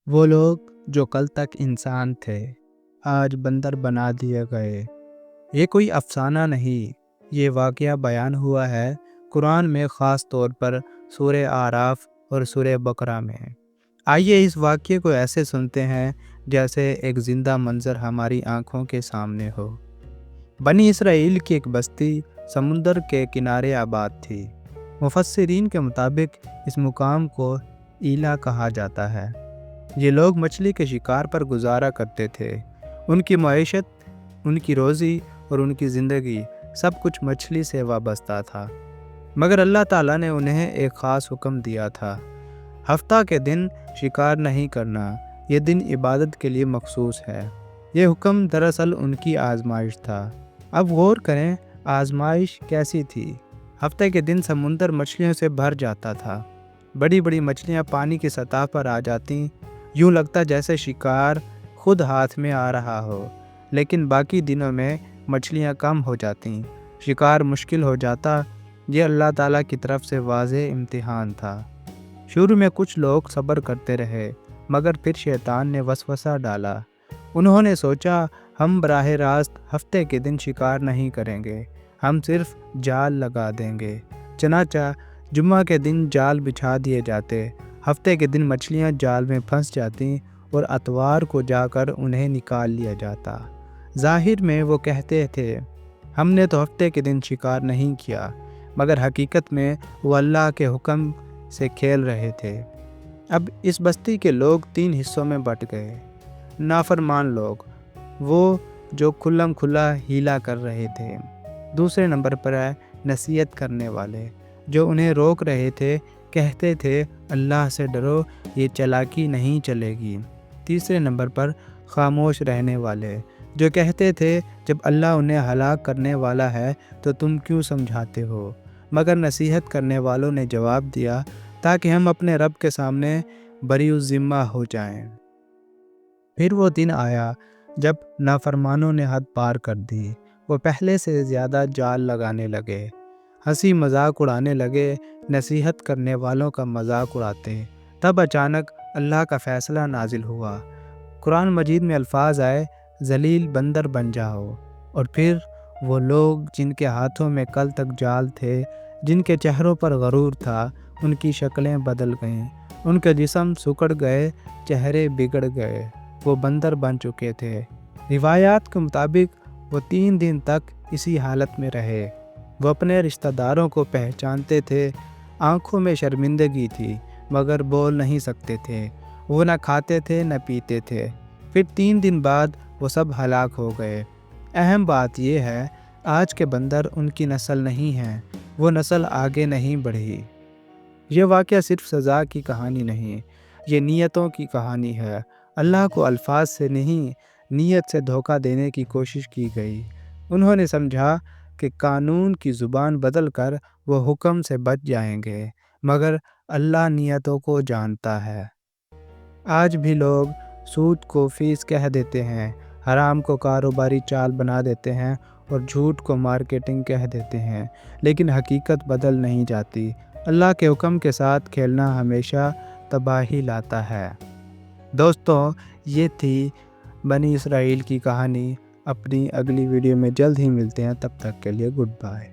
وہ لوگ جو کل تک انسان تھے آج بندر بنا دیے گئے۔ یہ کوئی افسانہ نہیں، یہ واقعہ بیان ہوا ہے قرآن میں، خاص طور پر سورہ اعراف اور سورہ بقرہ میں۔ آئیے اس واقعے کو ایسے سنتے ہیں جیسے ایک زندہ منظر ہماری آنکھوں کے سامنے ہو۔ بنی اسرائیل کی ایک بستی سمندر کے کنارے آباد تھی۔ مفسرین کے مطابق اس مقام کو ایلا کہا جاتا ہے۔ یہ لوگ مچھلی کے شکار پر گزارا کرتے تھے۔ ان کی معیشت، ان کی روزی اور ان کی زندگی سب کچھ مچھلی سے وابستہ تھا۔ مگر اللہ تعالیٰ نے انہیں ایک خاص حکم دیا تھا۔ ہفتہ کے دن شکار نہیں کرنا، یہ دن عبادت کے لیے مخصوص ہے۔ یہ حکم دراصل ان کی آزمائش تھا۔ اب غور کریں، آزمائش کیسی تھی؟ ہفتے کے دن سمندر مچھلیوں سے بھر جاتا تھا۔ بڑی بڑی مچھلیاں پانی کی سطح پر آ جاتیں، یوں لگتا جیسے شکار خود ہاتھ میں آ رہا ہو۔ لیکن باقی دنوں میں مچھلیاں کم ہو جاتیں، شکار مشکل ہو جاتا۔ یہ اللہ تعالیٰ کی طرف سے واضح امتحان تھا۔ شروع میں کچھ لوگ صبر کرتے رہے، مگر پھر شیطان نے وسوسہ ڈالا۔ انہوں نے سوچا، ہم براہ راست ہفتے کے دن شکار نہیں کریں گے، ہم صرف جال لگا دیں گے۔ چنانچہ جمعہ کے دن جال بچھا دیے جاتے، ہفتے کے دن مچھلیاں جال میں پھنس جاتیں اور اتوار کو جا کر انہیں نکال لیا جاتا۔ ظاہر میں وہ کہتے تھے، ہم نے تو ہفتے کے دن شکار نہیں کیا، مگر حقیقت میں وہ اللہ کے حکم سے کھیل رہے تھے۔ اب اس بستی کے لوگ 3 حصوں میں بٹ گئے۔ نافرمان لوگ، وہ جو کھلم کھلا ہیلا کر رہے تھے۔ دوسرے نمبر پر ہے نصیحت کرنے والے، جو انہیں روک رہے تھے، کہتے تھے اللہ سے ڈرو، یہ چالاکی نہیں چلے گی۔ تیسرے نمبر پر خاموش رہنے والے، جو کہتے تھے جب اللہ انہیں ہلاک کرنے والا ہے تو تم کیوں سمجھاتے ہو؟ مگر نصیحت کرنے والوں نے جواب دیا، تاکہ ہم اپنے رب کے سامنے بری الذمہ ہو جائیں۔ پھر وہ دن آیا جب نافرمانوں نے حد پار کر دی۔ وہ پہلے سے زیادہ جال لگانے لگے، ہنسی مذاق اڑانے لگے، نصیحت کرنے والوں کا مذاق اڑاتے۔ تب اچانک اللہ کا فیصلہ نازل ہوا۔ قرآن مجید میں الفاظ آئے، ذلیل بندر بن جاؤ۔ اور پھر وہ لوگ جن کے ہاتھوں میں کل تک جال تھے، جن کے چہروں پر غرور تھا، ان کی شکلیں بدل گئیں، ان کے جسم سکڑ گئے، چہرے بگڑ گئے، وہ بندر بن چکے تھے۔ روایات کے مطابق وہ 3 دن تک اسی حالت میں رہے۔ وہ اپنے رشتہ داروں کو پہچانتے تھے، آنکھوں میں شرمندگی تھی، مگر بول نہیں سکتے تھے۔ وہ نہ کھاتے تھے نہ پیتے تھے۔ پھر 3 دن بعد وہ سب ہلاک ہو گئے۔ اہم بات یہ ہے، آج کے بندر ان کی نسل نہیں ہیں، وہ نسل آگے نہیں بڑھی۔ یہ واقعہ صرف سزا کی کہانی نہیں، یہ نیتوں کی کہانی ہے۔ اللہ کو الفاظ سے نہیں، نیت سے دھوکہ دینے کی کوشش کی گئی۔ انہوں نے سمجھا کہ قانون کی زبان بدل کر وہ حکم سے بچ جائیں گے، مگر اللہ نیتوں کو جانتا ہے۔ آج بھی لوگ سود کو فیس کہہ دیتے ہیں، حرام کو کاروباری چال بنا دیتے ہیں اور جھوٹ کو مارکیٹنگ کہہ دیتے ہیں، لیکن حقیقت بدل نہیں جاتی۔ اللہ کے حکم کے ساتھ کھیلنا ہمیشہ تباہی لاتا ہے۔ دوستو، یہ تھی بنی اسرائیل کی کہانی۔ اپنی اگلی ویڈیو میں جلد ہی ملتے ہیں، تب تک کے لیے گڈ بائے۔